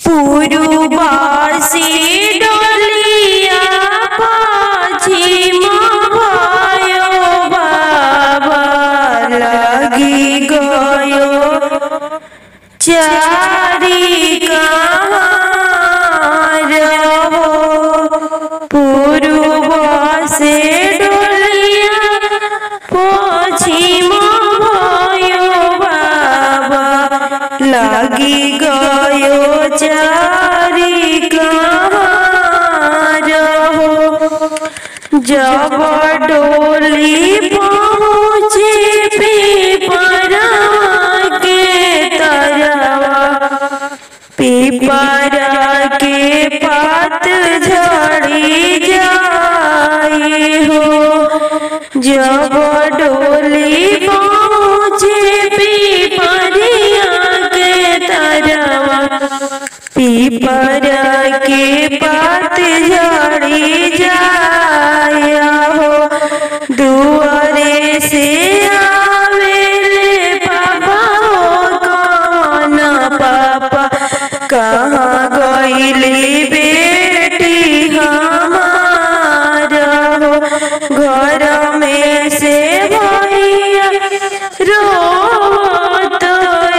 पूर्वासी डोलिया पश्चिम भयो बाबा लगी गयो चारी कहाँ रहो। पूर्व से डोलिया पश्चिम भयो बाबा लगी गयो चारी कहाँ रहो। जब डोली पहुँचे पीपरा के तरवा, पीपरा के पात झड़ी जाई हो। जब डोली पहुँचे पीपरिया के तरवा, पीपरा के पात झड़ी जाया हो। दुआरे से आवेले पापा हो कौन पापा, कहाँ गईली बेटी हमारा हो। घर में से भैया रोत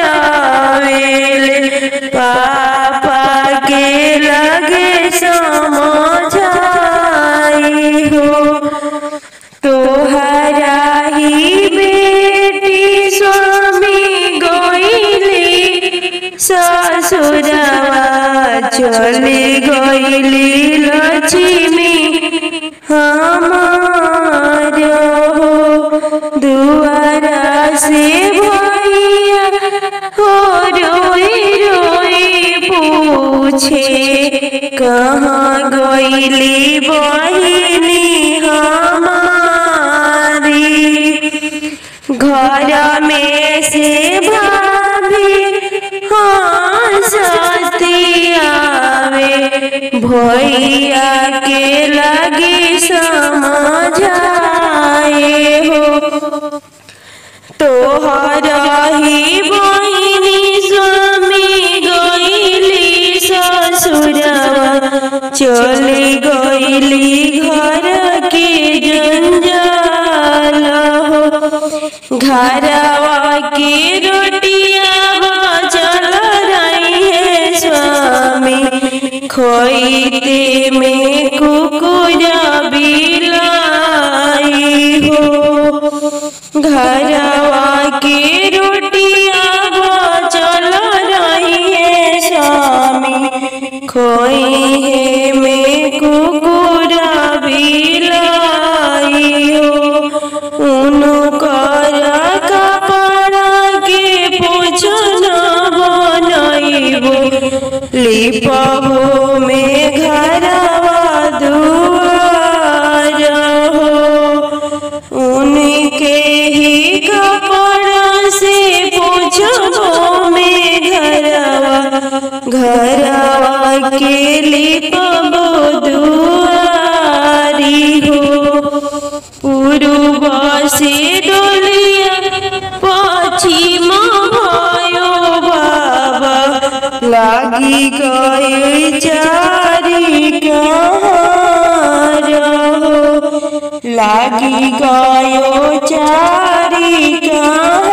आवेले पापा के लगे समझाई हो। तोहरा ही बेटी स्वामी गईली ससुरवा, चली गईली लक्ष्मी हमारा हो। दुआरा से भैया हो रोई रोई पूछे, कहाँ गईली बहिनी हमारी। घर में से भाभी हंसती आवे, भैया के लगी समझाए हो। तोहरा ही बहिनी स्वामी गईली ससुरवा, चली गईली घर के जंजाल हो। घरवा की रोटिया चल रही है स्वामी, खोईते में कुकुरा बिलाई हो। घरवा की रोटिया चल रही है स्वामी, खोई में कुकुरा बिलाई हो। उनकर कपड़ा के पूछना बनइबो, लिपबो में घरवा दुआर हो। उनके ही कपड़ा से पूछबो में घरवा के लिपबो दुआरी हो। पूर्व से डोलिया पश्चिम भयो बाबा लगी गई चारी कहाँ रहो। लगी गयो चारी कहाँ